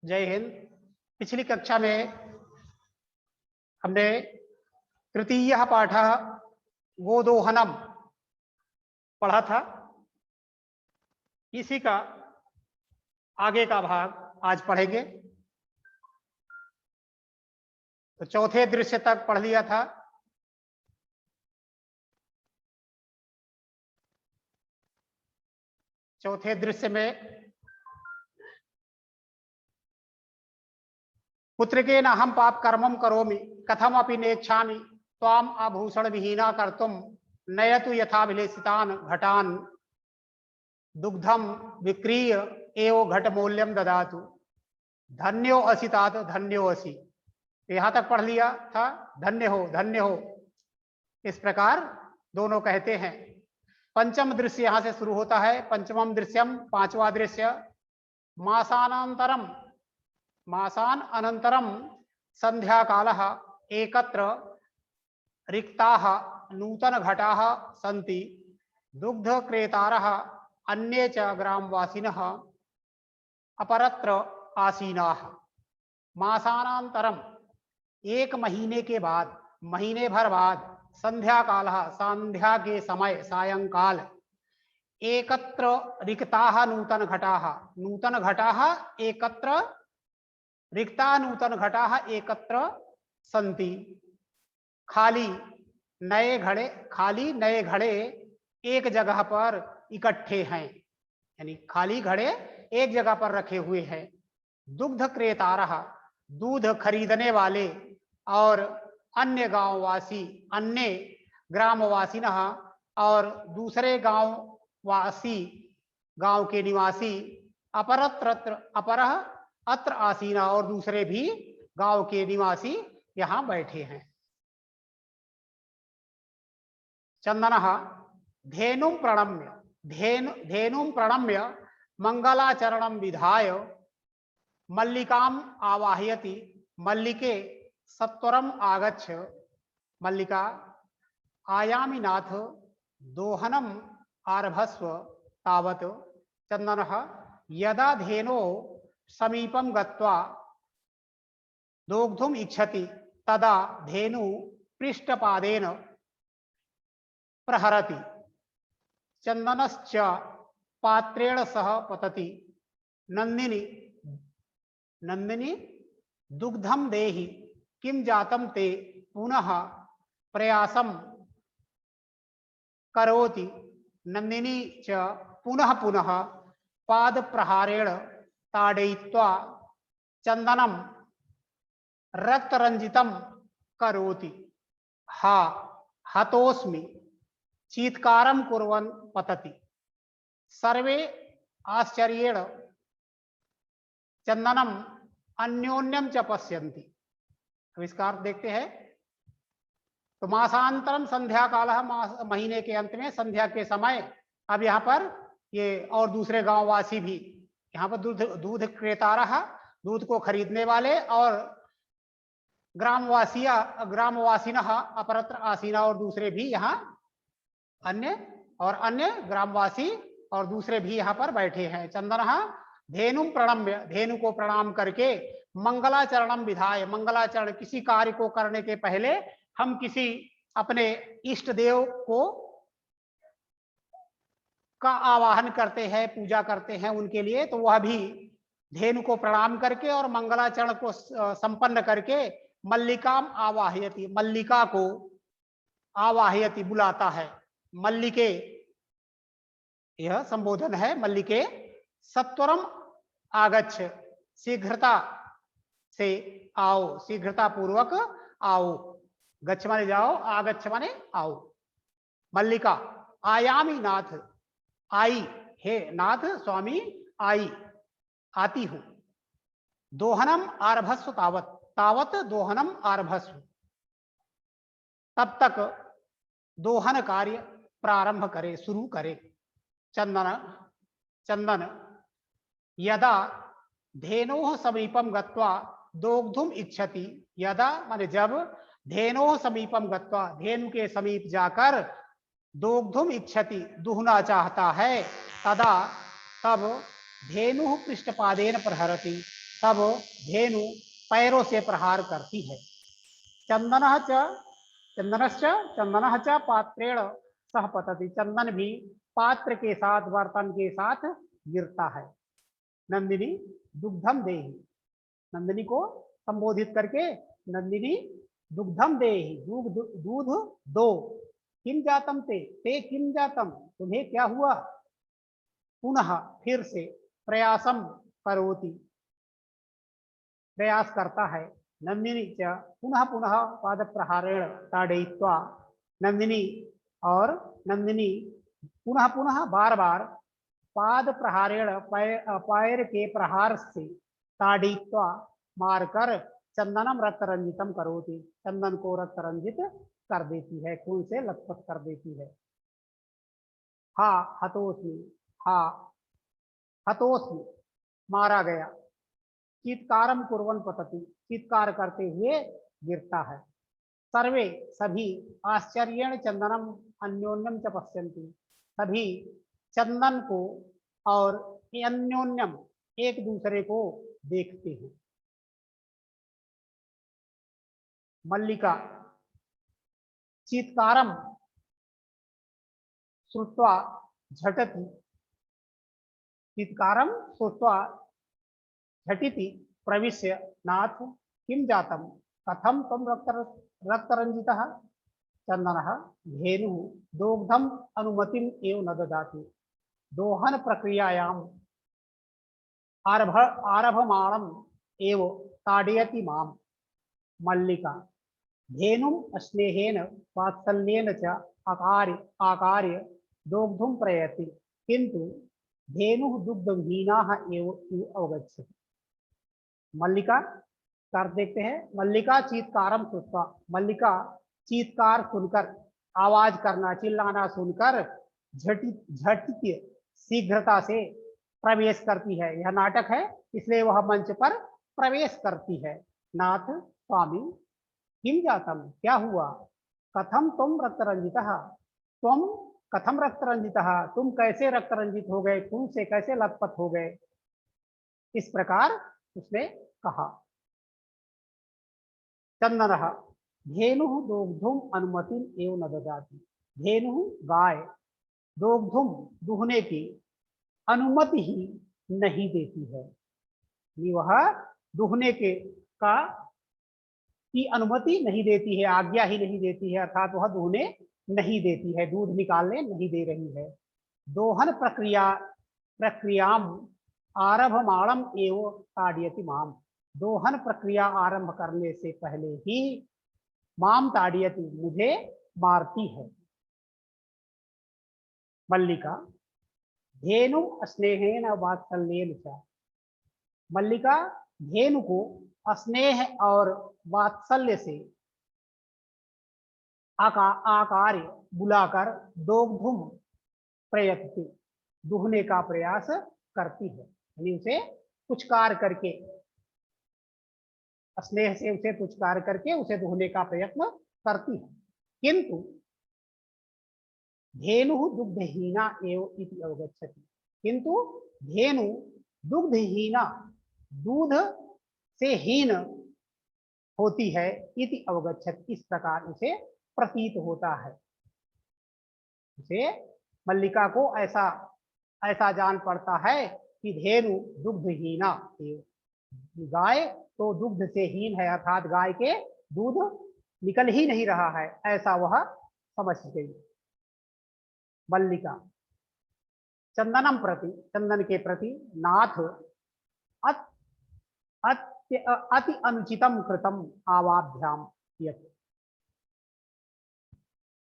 जय हिंद। पिछली कक्षा में हमने तृतीय पाठ गोदोहनम पढ़ा था। इसी का आगे का भाग आज पढ़ेंगे। तो चौथे दृश्य तक पढ़ लिया था। चौथे दृश्य में पुत्रकेन अहम पाप कर्मम करोमि कथम अपि नेच्छामि त्वाम आभूषण विहीना कर्तुम नयतु यथाभिलेषितान घटान दुग्धम विक्रीय एव घट मूल्यम ददातु धन्यो असि तात धन्यो असि। यहां तक पढ़ लिया था। धन्य हो धन्य हो, इस प्रकार दोनों कहते हैं। पंचम दृश्य यहां से शुरू होता है। पंचमम दृश्यम, पांचवा दृश्य। मासानंतरम, मासान अनंतरम संध्या कालः एकत्र रिक्ताः नूतन घटाः सन्ति दुग्ध क्रेतारः अन्ये च ग्रामवासिनः अपरत्र आसीनाः। मासानंतरम, एक महीने के बाद, महीने भर बाद, संध्या कालः, संध्या के समय, सायंकाल, एकत्र रिक्ताः नूतन घटाः, नूतन घटाः एकत्र रिक्ता नूतन घटाः एकत्र संति। खाली नए घड़े, खाली नए घड़े एक जगह पर इकट्ठे हैं, यानी खाली घड़े एक जगह पर रखे हुए हैं। दुग्ध क्रेतारः, दूध खरीदने वाले, और अन्य गांववासी, अन्य ग्रामवासिनः, और दूसरे गांववासी, गांव के निवासी, अपरत्र, अपरः अत्र आसीना, और दूसरे भी गांव के निवासी यहां बैठे हैं। चंदनः धेनुं प्रणम्य, धेनुं प्रणम्य मंगलाचरणं विधाय मल्लिकाम आवाहयति मल्लिके सत्वरम आगच्छ। मल्लिका आयामि नाथ दोहनम आरभस्व तावत्। चंदनः यदा धेनो समीपम गत्वा दोग्धुम इच्छति तदा धेनु पृष्ठपादेन प्रहरति चंदनश्च पात्रेण सह पतति। नंदिनी, नंदिनी दुग्धम देहि किम जातम ते पुनः प्रयासम करोति। नंदिनी च पुनः पुनः पाद प्रहारेण ताडयित्वा चंदनम रक्तरंजितम करोति। हा हतोस्मि चीत्कारं कुर्वन् पतति। सर्वे आश्चर्येण चंदनम अन्योन्यम च पश्यन्ति। आविष्कार देखते हैं। तो मासांतरम संध्या कालः, महीने के अंत में, संध्या के समय। अब यहाँ पर ये और दूसरे गांववासी भी, यहाँ पर दूध क्रेतारः, दूध को खरीदने वाले, और ग्रामवासिनः अपरत्र आसीना, और दूसरे भी यहाँ अन्य, और अन्य ग्रामवासी और दूसरे भी यहाँ पर बैठे हैं। चंदनः धेनु प्रणम्य, धेनु को प्रणाम करके, मंगलाचरणम विधाय, मंगलाचरण, किसी कार्य को करने के पहले हम किसी अपने इष्ट देव को का आवाहन करते हैं, पूजा करते हैं उनके लिए। तो वह भी धेनु को प्रणाम करके और मंगलाचरण को संपन्न करके मल्लिकाम आवाहयति, मल्लिका को आवाहयति, बुलाता है। मल्लिके, यह संबोधन है। मल्लिके सत्वरम आगच्छ, शीघ्रता से आओ, शीघ्रता पूर्वक आओ। गच्छ माने जाओ, आगच्छ माने आओ। मल्लिका आयामी नाथ, आई, हे नाथ स्वामी, आई, आती हूं। दोहनम आरभस्व तावत, तावत दोहनम आरभस्व, तब तक दोहन कार्य प्रारंभ करे, शुरू करे। चंदन, चंदन यदा धेनोः समीपम गत्वा दोग्धुम इच्छति, यदा माने जब, धेनोः समीपम गत्वा, धेनु के समीप जाकर, दोग्धुम इच्छति दुहना चाहता है, तदा तब धेनु पृष्ठपादेन प्रहरति, तब धेनु पैरों से प्रहार करती है। चंदन च चंदनश्च चंदन च पात्रेण सह पतति। चंदन भी पात्र के साथ, बर्तन के साथ गिरता है। नंदिनी दुग्धम देहि। नंदिनी को संबोधित करके, नंदिनी दुग्धम देहि, दूध दूध दो। किम जातम ते, ते किम जातम, तुम्हें क्या हुआ। पुनः फिर से, प्रयासम करोति, प्रयास करता है। नंदिनी च पुनः पुनः पाद प्रहारेण ताड़यित्वा। नंदिनी और नंदिनी पुनः पुनः बार बार पाद प्रहारेण पैर के प्रहार से ताड़यित्वा मारकर चंदनम रक्त रंजितम करोति, चंदन को रक्त रंजित कर देती है, खून से लथपथ कर देती है। हा हतोस्मि, हा हतोस्मि, मारा गया। चीत्कारम कुर्वन् पतति, चीत्कार करते हुए गिरता है। सर्वे सभी आश्चर्येण चंदनम अन्योन्यम च पश्यन्ति, सभी चंदन को और अन्योन्यम एक दूसरे को देखते हैं। मल्लिका चीत्कारम श्रुत्वा झटति, चीत्कारम श्रुत्वा झटिति प्रविश्य नाथ किम जातम कथम तम रक्तरंजितः। चंदनः धेनुः दोग्धम अनुमतिम एव न ददाति। दोहन प्रक्रियायाम आरभमाणम एव ताड़यति माम। मल्लिका धेनुम स्नेहेन वात्सल्येन च आकार्य दोग्धुम प्रयति, किंतु धेनुः दुग्धहीनाः एव अवगच्छति। मल्लिका कर देखते हैं। मल्लिका चीत्कारम श्रुत्वा, मल्लिका चीत्कार सुनकर, आवाज करना, चिल्लाना सुनकर झटित शीघ्रता से प्रवेश करती है। यह नाटक है, इसलिए वह मंच पर प्रवेश करती है। नाथ स्वामी किम जातम, क्या हुआ। कथम तुम रक्तरंजितः, तुम कथम रक्तरंजितः, तुम कैसे रक्तरंजित हो गए, खून से कैसे लथपथ हो गए। इस प्रकार उसने कहा। चंदनः धेनुः दोग्धुम अनुमतिम एव न ददाति। धेनुः गाय, दोग्धुम दूहने की अनुमति ही नहीं देती है। वह दूहने के का की अनुमति नहीं देती है, आज्ञा ही नहीं देती है, अर्थात वह दूहने नहीं देती है, दूध निकालने नहीं दे रही है। दोहन प्रक्रियाम आरभमाणम एव ताड़यति माम। दोहन प्रक्रिया आरंभ करने से पहले ही माम ताड़यति, मुझे मारती है। मल्लिका धेनु स्नेहेन वात्सल्येन च। मल्लिका धेनु को स्नेह और वात्सल्य से आकार्य बुलाकर दोग्धुम प्रयत्ति, दुहने का प्रयास करती है। यानी उसे पुचकार करके, स्नेह से उसे पुचकार करके उसे दुहने का प्रयत्न करती है। किंतु धेनु दुग्धहीना एव इति अवगच्छति, किंतु धेनु दुग्धहीना, दूध से हीन होती है। इति अवगच्छति, इस प्रकार उसे प्रतीत होता है। उसे, मल्लिका को ऐसा ऐसा जान पड़ता है कि धेनु दुग्धहीना, गाय तो दुग्ध से हीन है, अर्थात गाय के दूध निकल ही नहीं रहा है, ऐसा वह समझ गई। मल्लिका चंदनम प्रति, चंदन के प्रति, नाथ अति अनुचितम कृतम आवाभ्याम यत्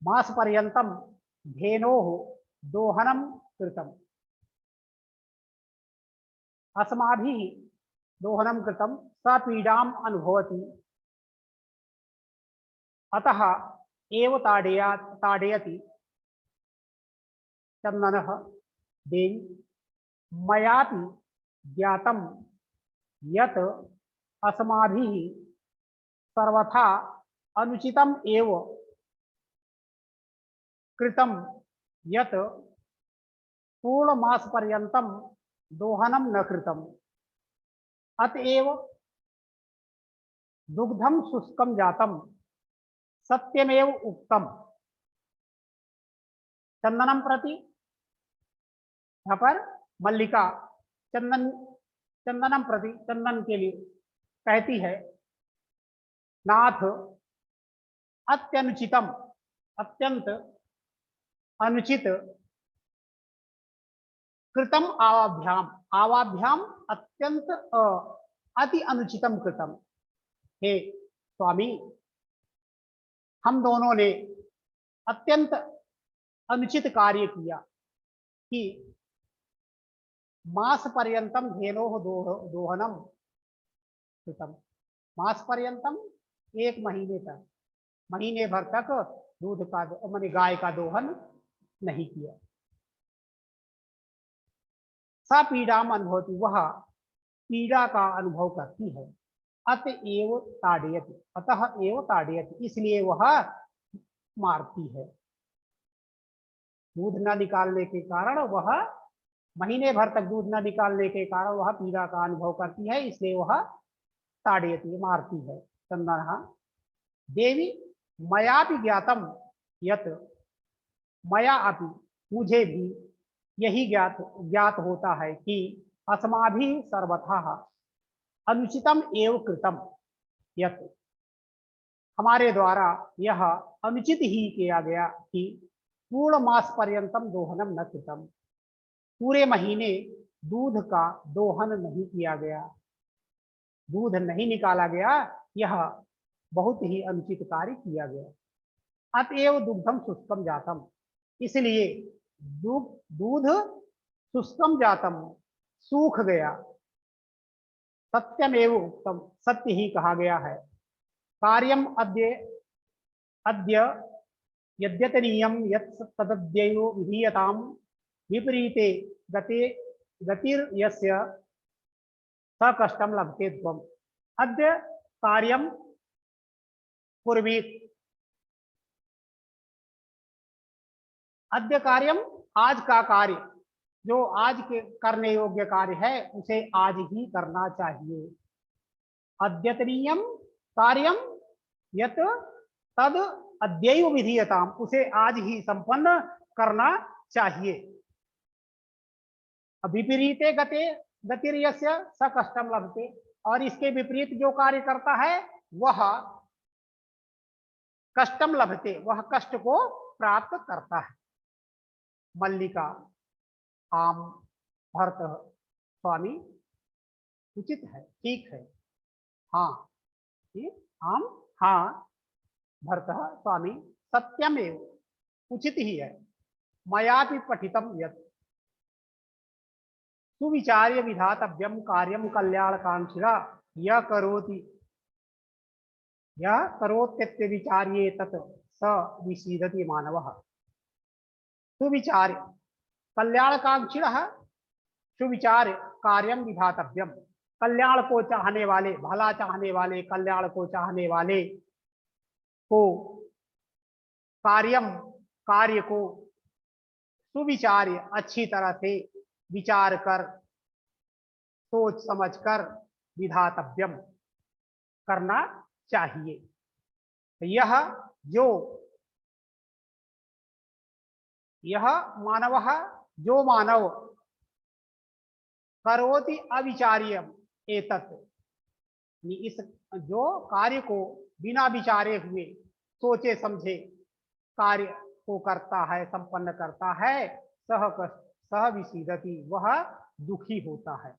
मास पर्यंतम धेनोः दोहनम कृतम, अस्माभिः दोहनम कृतम सपीडाम अनुभवति, अतः एव ताड़यति चंदनः देवी। मयापि ज्ञातम यत् अस्माभिः सर्वथा अनुचितम एव कृतम यत् पूर्ण मास पर्यंतम दोहनम न कृतम। अतएव दुग्धम शुष्कम जातम सत्यमेव उक्तम। चंदनम प्रति, यहाँ पर मल्लिका चंदन, चंदनम प्रति, चंदन के लिए कहती है, नाथ अत्यनुचितम, अत्यंत अनुचित, कृतम आवाभ्याम, आवाभ्याम अत्यंत अति अनुचितम कृतम। हे स्वामी, हम दोनों ने अत्यंत अनुचित कार्य किया कि मास पर्यंतम धेनोः दोहनम कृतम। मास पर्यंतम, एक महीने तक, महीने भर तक दूध का माने गाय का दोहन नहीं किया। सा पीड़ाम अनुभवती, वह पीड़ा का अनुभव करती है। अतएव ताड़यति, अतः एव ताड़यति, इसलिए वह मारती है। दूध न निकालने के कारण वह, महीने भर तक दूध न निकालने के कारण वह पीड़ा का अनुभव करती है, इसलिए वह ताड़यति, मारती है। चंदन देवी मयापि ज्ञातम यत, मया अपि, मुझे भी यही ज्ञात होता है कि अस्माभि सर्वथा अनुचितम एव कृतम यत, हमारे द्वारा यह अनुचित ही किया गया कि पूर्ण मास पर्यंतम दोहनम न कृतम, पूरे महीने दूध का दोहन नहीं किया गया, दूध नहीं निकाला गया, यह बहुत ही अनुचित कार्य किया गया। अतएव दुग्धम शुष्कम जातम, इसलिए दूध शुष्कम जातम, सूख गया। सत्यमेव उक्तम, सत्य ही कहा गया है। कार्यम अद्य अद्य यद्यतनीयम यत् तदद्यैव विधीयताम, विपरीते गते गतिर्यस्य स कष्टम लभते त्वम्। अद्य कार्यम कुर्वीत, अद्य कार्यम, आज का कार्य, जो आज के करने योग्य कार्य है उसे आज ही करना चाहिए। अद्यतनीयम कार्यम यत तद अद्यैव विधीयताम, उसे आज ही संपन्न करना चाहिए। विपरीते गते गतिर्यस्य स कष्टम लभते, और इसके विपरीत जो कार्य करता है वह कष्टम लभते, वह कष्ट को प्राप्त करता है। मल्लिका आम भरत, स्वामी उचित है, ठीक है, हाँ, आम, हाँ, भरत स्वामी सत्यमेव, उचित ही है। मयापि पठितम यत् सुविचार्य विधातव्यम कार्यम कल्याणकांक्षिणा यह करोति, यह करोत्यत्य विचार्ये तत् स विसीदति मानवः। सुविचार्य कल्याणकांक्षिणः, सुविचार्य कार्यम विधातव्यम, कल्याण को चाहने वाले, भला चाहने वाले, कल्याण को चाहने वाले को, कार्यम, कार्य को, सुविचार्य, अच्छी तरह से विचार कर, सोच समझकर, विधातव्यम, करना चाहिए। यह जो, यह मानव, जो मानव करोति अविचार्यम एतत्, इस जो कार्य को बिना विचारे हुए, सोचे समझे कार्य को करता है, संपन्न करता है, सह विसीदति, वह दुखी होता है।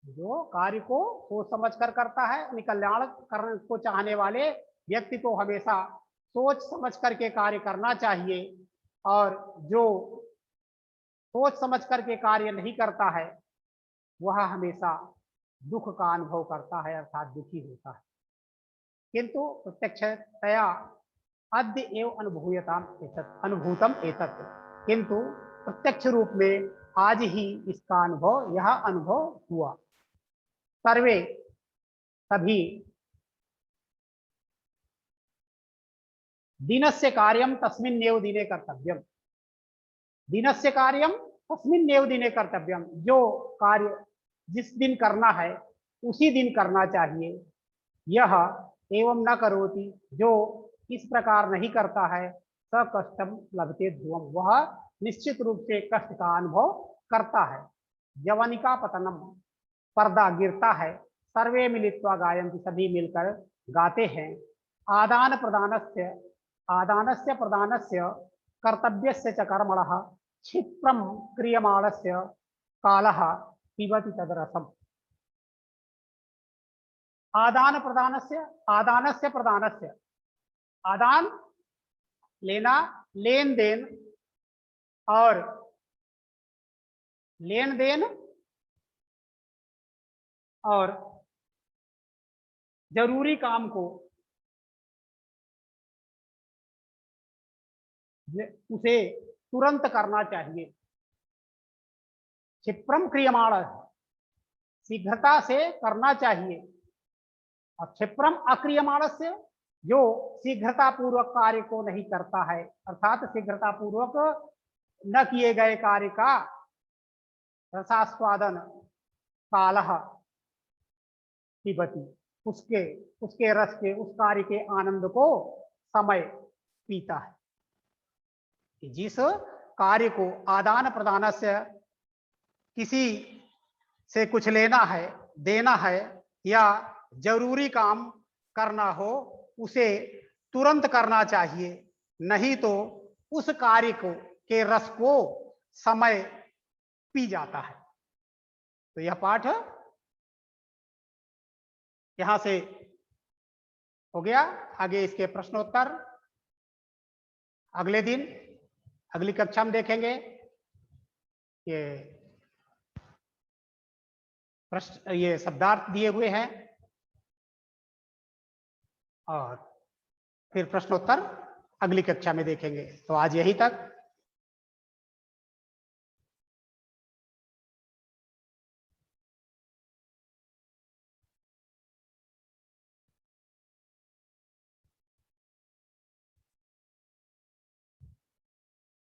जो कार्य को सोच समझ कर करता है, कल्याण करने को चाहने वाले व्यक्ति को हमेशा सोच समझ करके कार्य करना चाहिए, और जो सोच समझ करके कार्य नहीं करता है वह हमेशा दुख का अनुभव करता है, अर्थात दुखी होता है। किंतु प्रत्यक्षतया अद्य एव अनुभूयताम एतत्, अनुभूतम एतत्, किंतु प्रत्यक्ष रूप में आज ही इसका अनुभव, यह अनुभव हुआ। सर्वे, सभी, दिनस्य कार्यम तस्मिन्नेव दिने कर्तव्यम, दिनस्य कार्यम तस्मिन्नेव दिने कर्तव्यम, जो कार्य जिस दिन करना है उसी दिन करना चाहिए। यह एवं न करोति, जो इस प्रकार नहीं करता है, स कष्टम लभते ध्रुवम, वह निश्चित रूप से कष्ट का अनुभव करता है। यवनिका पतनम, पर्दा गिरता है। सर्वे मिलित्वा गायन्ति, सभी मिलकर गाते हैं। आदान प्रदानस्य प्रदानस्य कर्तव्यस्य च कर्मणः क्षिप्रम क्रियमाणस्य कालः पिबति तदरसम। आदान प्रदानस्य, आदान लेना, लेन देन, और लेन देन और जरूरी काम को उसे तुरंत करना चाहिए। क्षिप्रम क्रियमाण, शीघ्रता से करना चाहिए। और क्षिप्रम अक्रियमाण से, जो शीघ्रता पूर्वक कार्य को नहीं करता है, अर्थात शीघ्रता पूर्वक न किए गए कार्य का रसास्वादन कालः पिबति, उसके रस के, उस कार्य के आनंद को समय पीता है। जिस कार्य को आदान प्रदान से, किसी से कुछ लेना है, देना है, या जरूरी काम करना हो, उसे तुरंत करना चाहिए, नहीं तो उस कार्य को के रस को समय पी जाता है। तो यह पाठ यहां से हो गया। आगे इसके प्रश्नोत्तर अगले दिन, अगली कक्षा में देखेंगे। ये प्रश्न, ये शब्दार्थ दिए हुए हैं और फिर प्रश्नोत्तर अगली कक्षा में देखेंगे। तो आज यही तक।